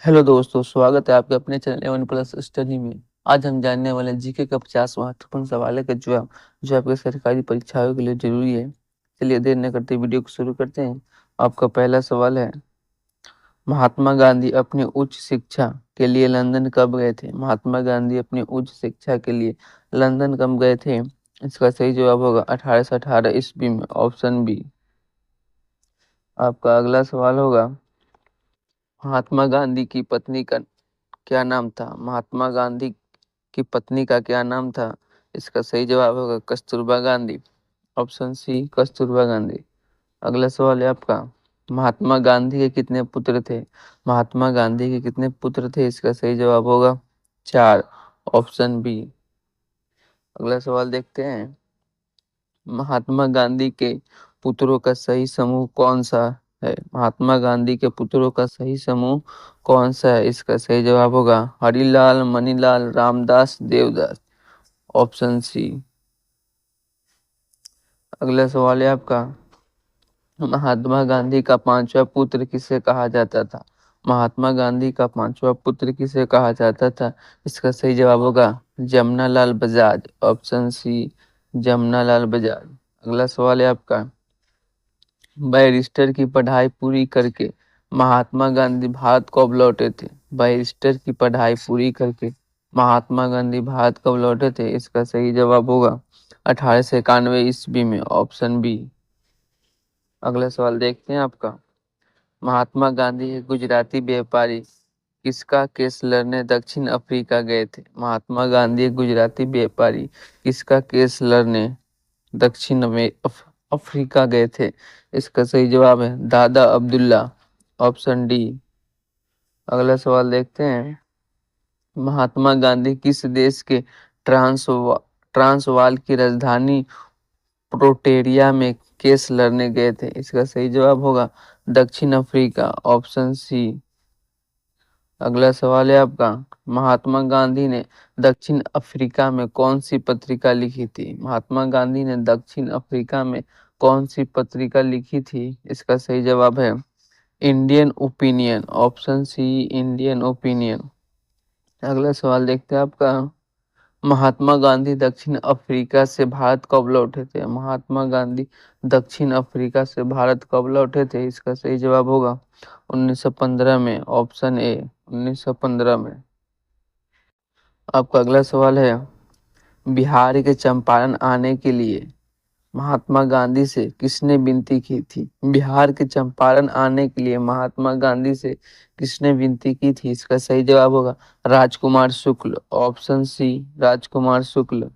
Hello दोस्तों, स्वागत है आपके अपने चैनल एवन प्लस स्टडी में। आज हम जानने वाले हैं जीके का 50 महत्वपूर्ण सवाल का जवाब जो आपके सरकारी परीक्षाओं के लिए जरूरी है। चलिए देर न करते वीडियो को शुरू करते हैं। आपका पहला सवाल है, महात्मा गांधी अपनी उच्च शिक्षा के लिए लंदन कब गए थे? महात्मा गांधी अपनी उच्च शिक्षा के लिए लंदन कब गए थे? इसका सही जवाब होगा 1818 ईस्वी में, ऑप्शन बी। आपका अगला सवाल होगा, महात्मा गांधी की पत्नी का क्या नाम था? महात्मा गांधी की पत्नी का क्या नाम था? इसका सही जवाब होगा कस्तूरबा गांधी, ऑप्शन सी कस्तूरबा गांधी। अगला सवाल है आपका, महात्मा गांधी के कितने पुत्र थे? महात्मा गांधी के कितने पुत्र थे? इसका सही जवाब होगा 4, ऑप्शन बी। अगला सवाल देखते हैं, महात्मा गांधी के पुत्रों का सही समूह कौन सा है? महात्मा गांधी के पुत्रों का सही समूह कौन सा है? इसका सही जवाब होगा हरिलाल, मणिलाल, रामदास, देवदास, ऑप्शन सी। अगला सवाल है आपका, महात्मा गांधी का पांचवा पुत्र किसे कहा जाता था? महात्मा गांधी का पांचवा पुत्र किसे कहा जाता था? इसका सही जवाब होगा जमनालाल बजाज, ऑप्शन सी जमनालाल बजाज। अगला सवाल है आपका, बैरिस्टर की पढ़ाई पूरी करके महात्मा गांधी भारत कब लौटे थे? बैरिस्टर की पढ़ाई पूरी करके महात्मा गांधी भारत कब लौटे थे? इसका सही जवाब होगा 1891 ईस्वी में, ऑप्शन बी। अगला सवाल देखते हैं आपका, महात्मा गांधी एक गुजराती व्यापारी किसका केस लड़ने दक्षिण अफ्रीका गए थे? महात्मा गांधी एक गुजराती व्यापारी किसका केस लड़ने दक्षिण में अफ्रीका गए थे? इसका सही जवाब है दादा अब्दुल्ला, ऑप्शन डी। अगला सवाल देखते हैं, महात्मा गांधी किस देश के ट्रांसवाल की राजधानी प्रोटेरिया में केस लड़ने गए थे? इसका सही जवाब होगा दक्षिण अफ्रीका, ऑप्शन सी। अगला सवाल है आपका, महात्मा गांधी ने दक्षिण अफ्रीका में कौन सी पत्रिका लिखी थी? महात्मा गांधी ने दक्षिण अफ्रीका में कौन सी पत्रिका लिखी थी? इसका सही जवाब है Indian Opinion, option C Indian Opinion. अगला सवाल देखते हैं आपका, महात्मा गांधी दक्षिण अफ्रीका से भारत कब लौटे थे? महात्मा गांधी दक्षिण अफ्रीका से भारत कब लौटे थे? इसका सही जवाब होगा 1915 में, ऑप्शन ए 1915 में। आपका अगला सवाल है, बिहार के चंपारण आने के लिए महात्मा गांधी से किसने विनती की थी? बिहार के चंपारण आने के लिए महात्मा गांधी से किसने विनती की थी? इसका सही जवाब होगा राजकुमार शुक्ल, ऑप्शन सी राजकुमार शुक्ल।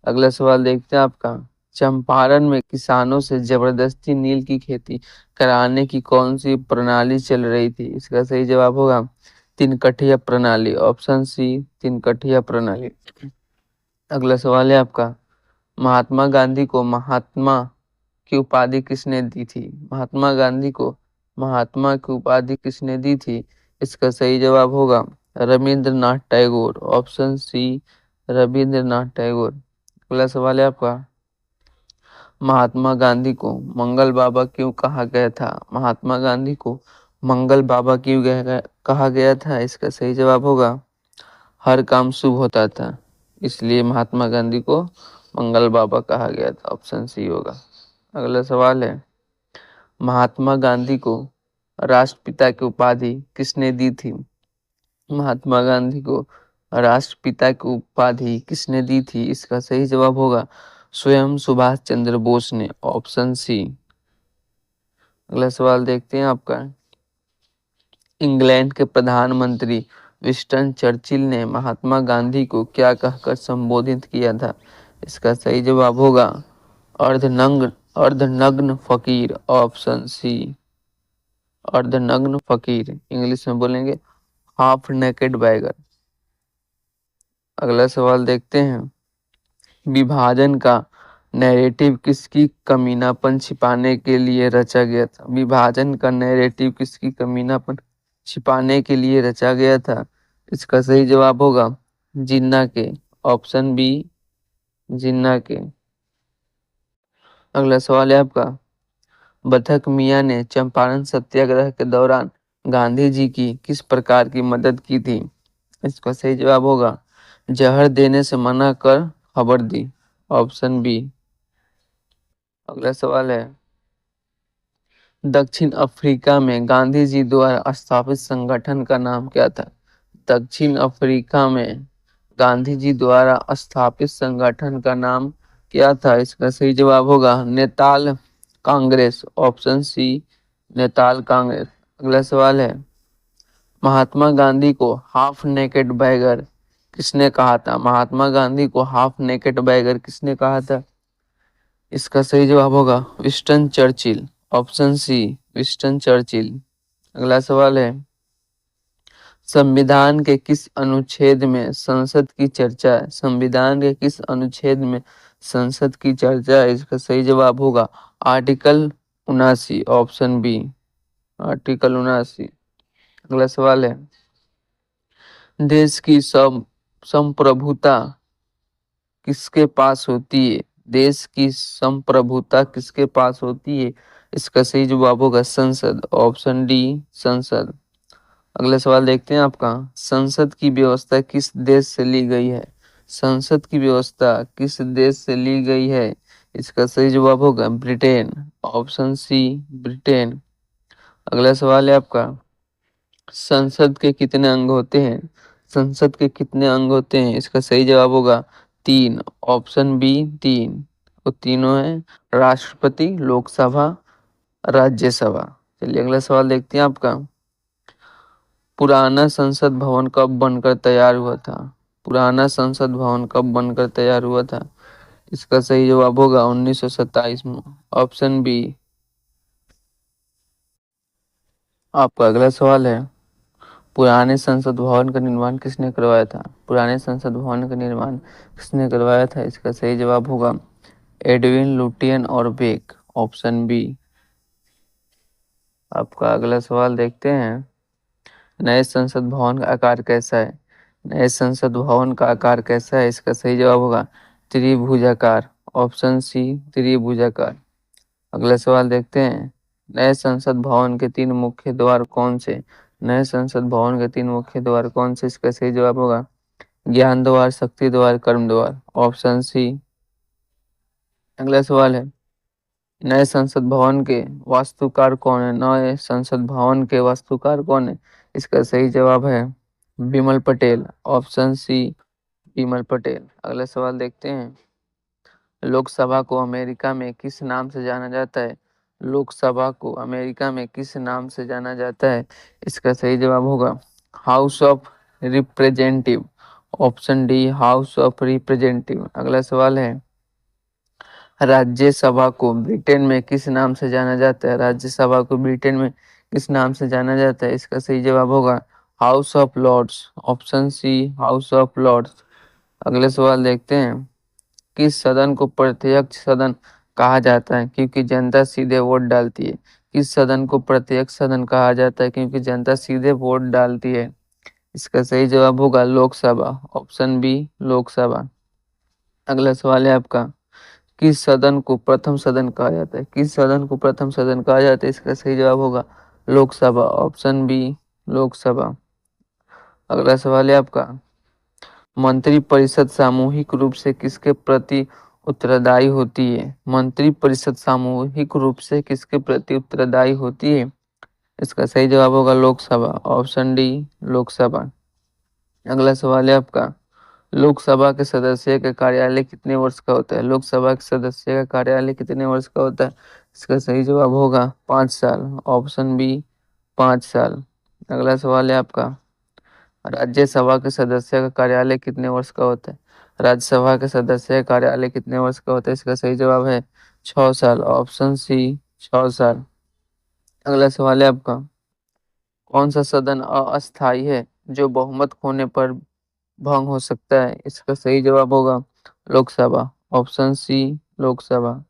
अगला सवाल देखते हैं आपका, चंपारण में किसानों से जबरदस्ती नील की खेती कराने की कौन सी प्रणाली चल रही थी? इसका सही जवाब होगा तीन कठिया प्रणाली, ऑप्शन सी तीन कठिया प्रणाली। अगला सवाल है आपका, महात्मा गांधी को महात्मा की उपाधि किसने दी थी? महात्मा गांधी को महात्मा की उपाधि किसने दी थी? इसका सही जवाब होगा रविंद्रनाथ टैगोर, ऑप्शन सी रविंद्रनाथ टैगोर। अगला सवाल है आपका, महात्मा गांधी को मंगल बाबा क्यों कहा गया था? महात्मा गांधी को मंगल बाबा क्यों कहा गया था? इसका सही जवाब होगा हर काम शुभ होता था, इसलिए महात्मा गांधी को मंगल बाबा कहा गया था, ऑप्शन सी होगा। अगला सवाल है, महात्मा गांधी को राष्ट्रपिता की उपाधि किसने दी थी? महात्मा गांधी को राष्ट्रपिता की उपाधि किसने दी थी? इसका सही जवाब होगा स्वयं सुभाष चंद्र बोस ने, ऑप्शन सी। अगला सवाल देखते हैं आपका, इंग्लैंड के प्रधानमंत्री विंस्टन चर्चिल ने महात्मा गांधी को क्या कहकर संबोधित किया था? इसका सही जवाब होगा अर्धनग्न फकीर, ऑप्शन सी अर्धनग्न फकीर। इंग्लिश में बोलेंगे हाफ नेकेड बैगर। अगला सवाल देखते हैं, विभाजन का नैरेटिव किसकी कमीनापन छिपाने के लिए रचा गया था? विभाजन का नैरेटिव किसकी कमीनापन छिपाने के लिए रचा गया था? इसका सही जवाब होगा जिन्ना के, ऑप्शन बी जिन्ना के। अगला सवाल है आपका, बथक मियां ने चंपारण सत्याग्रह के दौरान गांधी जी की किस प्रकार की मदद की थी? इसका सही जवाब होगा जहर देने से मना कर खबर दी। Option B. अगला सवाल है दक्षिण अफ्रीका में गांधी जी द्वारा स्थापित संगठन का नाम क्या था? दक्षिण अफ्रीका में गांधी जी द्वारा स्थापित संगठन का नाम क्या था? इसका सही जवाब होगा Natal Congress. Option C Natal Congress. अगला सवाल है महात्मा गांधी को हाफ नेकेड बैगर किसने कहा था? महात्मा गांधी को हाफ नेकेड बैगर किसने कहा था? इसका सही जवाब होगा Winston Churchill. Option C Winston Churchill. अगला सवाल है संविधान के किस अनुच्छेद में संसद की चर्चा है? संविधान के किस अनुच्छेद में संसद की चर्चा है? इसका सही जवाब होगा आर्टिकल 79। Option B article 79। अगला सवाल है देश की संप्रभुता किसके पास होती है? देश की संप्रभुता किसके पास होती है? इसका सही जवाब होगा संसद। ऑप्शन डी संसद। अगला सवाल देखते हैं आपका संसद की व्यवस्था किस देश से ली गई है? संसद की व्यवस्था किस देश से ली गई है? इसका सही जवाब होगा ब्रिटेन। Option C Britain. अगला सवाल है आपका संसद के कितने अंग होते हैं? संसद के कितने अंग होते हैं? इसका सही जवाब होगा 3। Option B 3। वो तीनों हैं राष्ट्रपति, लोकसभा, राज्यसभा। चलिए अगला सवाल देखते हैं आपका पुराना संसद भवन कब बनकर तैयार हुआ था? पुराना संसद भवन कब बनकर तैयार हुआ था? इसका सही जवाब होगा 1927 में। Option B. आपका अगला सवाल है पुराने संसद भवन का निर्माण किसने करवाया था? पुराने संसद भवन का निर्माण किसने करवाया था? इसका सही जवाब होगा एडविन लुटियन और बेक। Option B. आपका अगला सवाल देखते हैं नए संसद भवन का आकार कैसा है? नए संसद भवन का आकार कैसा है? इसका सही जवाब होगा त्रिभुजाकार। ऑप्शन सी त्रिभुजाकार। अगला सवाल देखते हैं नए संसद भवन के 3 मुख्य द्वार कौन से? नए संसद भवन के 3 मुख्य द्वार कौन से? इसका सही जवाब होगा ज्ञान द्वार, शक्ति द्वार, कर्म द्वार। Option C. अगला सवाल है नए संसद भवन के वास्तुकार कौन है? नए संसद भवन के वास्तुकार कौन है? इसका सही जवाब है बिमल पटेल। Option C Bimal Patel. अगला सवाल देखते हैं लोकसभा को अमेरिका में किस नाम से जाना जाता है? लोकसभा को अमेरिका में किस नाम से जाना जाता है? इसका सही जवाब होगा House of representative. Option D house of representative. अगला सवाल है राज्यसभा को ब्रिटेन में किस नाम से जाना जाता है? राज्यसभा को ब्रिटेन में किस नाम से जाना जाता है? इसका सही जवाब होगा House of Lords. Option C House of Lords. अगले सवाल देखते हैं किस सदन को प्रत्यक्ष सदन कहा जाता है क्योंकि जनता सीधे वोट डालती है? किस सदन को प्रत्यक्ष सदन कहा जाता है क्योंकि जनता सीधे वोट डालती है? इसका सही जवाब होगा लोकसभा। Option B Lok Sabha. अगला सवाल है आपका किस सदन को प्रथम सदन कहा जाता है? किस सदन को प्रथम सदन कहा जाता है? इसका सही जवाब होगा लोकसभा। Option B Lok Sabha. अगला सवाल है आपका मंत्रिपरिषद सामूहिक रूप से किसके प्रति उत्तरदायी होती है? मंत्रिपरिषद सामूहिक रूप से किसके प्रति उत्तरदायी होती है? इसका सही जवाब होगा लोकसभा। Option D Lok Sabha. अगला सवाल है आपका लोकसभा के सदस्य का कार्यालय कितने वर्ष का होता है? लोकसभा के सदस्य का कार्यालय कितने वर्ष का होता है? इसका सही जवाब होगा 5 साल। ऑप्शन बी 5 साल। अगला सवाल है आपका राज्यसभा के सदस्य का कार्यालय कितने वर्ष का होता है? राज्यसभा के सदस्य का कार्यालय कितने वर्ष का होता है? इसका सही जवाब है 6 साल। ऑप्शन सी 6 साल। अगला सवाल है आपका कौन सा सदन अस्थायी है जो बहुमत खोने पर भंग हो सकता है? इसका सही जवाब होगा लोकसभा। Option C Lok Sabha.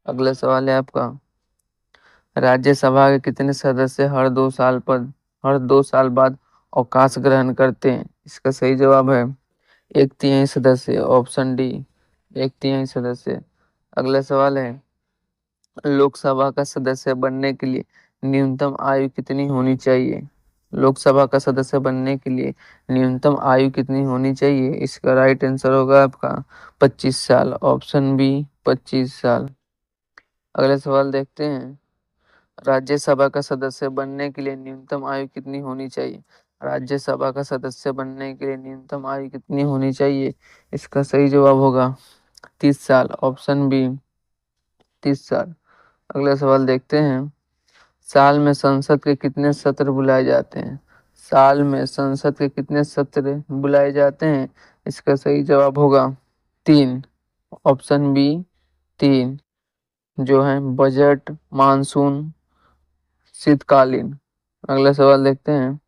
अगला सवाल है आपका राज्यसभा के कितने सदस्य हर 2 साल बाद अवकाश ग्रहण करते हैं? इसका सही जवाब है 1/3 सदस्य। ऑप्शन डी 1/3 सदस्य। अगला सवाल है लोकसभा का सदस्य बनने के लिए न्यूनतम आयु कितनी होनी चाहिए? लोकसभा का सदस्य बनने के लिए न्यूनतम आयु कितनी होनी चाहिए? इसका राइट आंसर होगा आपका 25 साल, ऑप्शन बी 25 साल। अगला सवाल देखते हैं, राज्यसभा का सदस्य बनने के लिए न्यूनतम आयु कितनी होनी चाहिए? राज्यसभा का सदस्य बनने के लिए न्यूनतम आयु कितनी होनी चाहिए? इसका सही जवाब होगा 30 साल, ऑप्शन बी 30 साल। अगला सवाल देखते हैं, साल में संसद के कितने सत्र बुलाए जाते हैं? साल में संसद के कितने सत्र बुलाए जाते हैं? इसका सही जवाब होगा 3, ऑप्शन बी 3, जो है बजट, मानसून, शीतकालीन। अगला सवाल देखते हैं,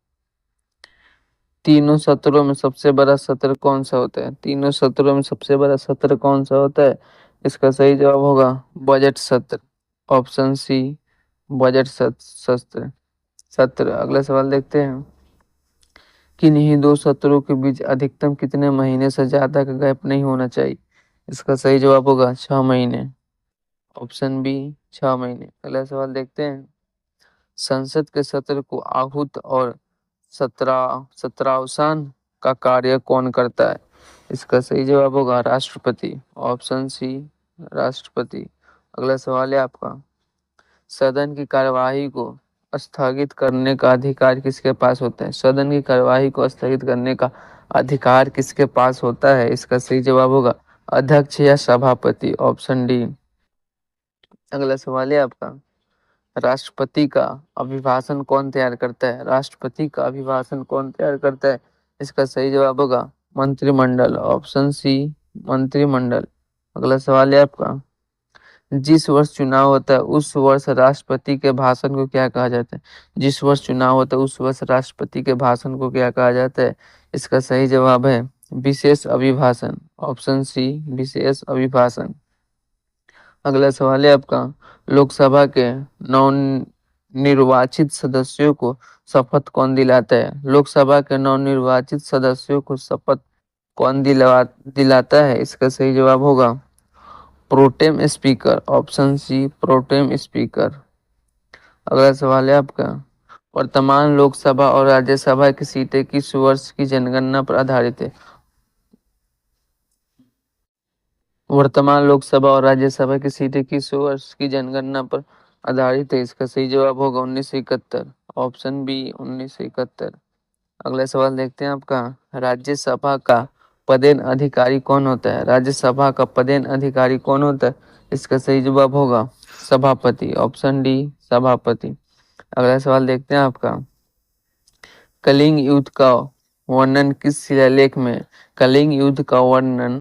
तीनों सत्रों में सबसे बड़ा सत्र कौन सा होता है? तीनों सत्रों में सबसे बड़ा सत्र कौन सा होता है? इसका सही जवाब होगा बजट सत्र, ऑप्शन सी बजट सत्र सत्र। अगला सवाल देखते हैं, किन्हीं दो सत्रों के बीच अधिकतम कितने महीने से ज्यादा का गैप नहीं होना चाहिए? इसका सही जवाब होगा 6 महीने, ऑप्शन बी 6 महीने। अगला सवाल देखते हैं, संसद के सत्र को आहूत और सत्रावसान का कार्य कौन करता है? इसका सही जवाब होगा राष्ट्रपति, ऑप्शन सी राष्ट्रपति। अगला सवाल है आपका, सदन की कार्यवाही को स्थगित करने का अधिकार किसके पास होता है? सदन की कार्यवाही को स्थगित करने का अधिकार किसके पास होता है? इसका सही जवाब होगा अध्यक्ष या सभापति, ऑप्शन डी। अगला सवाल है आपका, राष्ट्रपति का अभिभाषण कौन तैयार करता है? राष्ट्रपति का अभिभाषण कौन तैयार करता है? इसका सही जवाब होगा मंत्रिमंडल, ऑप्शन सी मंत्रिमंडल। अगला सवाल है आपका, जिस वर्ष चुनाव होता है उस वर्ष राष्ट्रपति के भाषण को क्या कहा जाता है? जिस वर्ष चुनाव होता है उस वर्ष राष्ट्रपति के भाषण को क्या कहा जाता है? इसका सही जवाब है विशेष अभिभाषण, ऑप्शन सी विशेष अभिभाषण। अगला सवाल है आपका, लोकसभा के नवनिर्वाचित सदस्यों को शपथ कौन दिलाता है? लोकसभा के नवनिर्वाचित सदस्यों को शपथ कौन दिलाता है? इसका सही जवाब होगा protem speaker, option C protem speaker. अगला सवाल है आपका, वर्तमान लोकसभा और राज्यसभा की सीटें किस वर्ष की जनगणना पर आधारित है? वर्तमान लोकसभा और राज्यसभा की सीटें किस वर्ष की जनगणना पर आधारित है? इसका सही जवाब होगा 1971, ऑप्शन बी 1971। अगला सवाल देखते हैं आपका, राज्यसभा का पदेन अधिकारी कौन होता है? राज्यसभा का पदेन अधिकारी कौन होता है? इसका सही जवाब होगा सभापति, ऑप्शन डी सभापति। अगला सवाल देखते हैं आपका, कलिंग युद्ध का वर्णन किस शिलालेख में? कलिंग युद्ध का वर्णन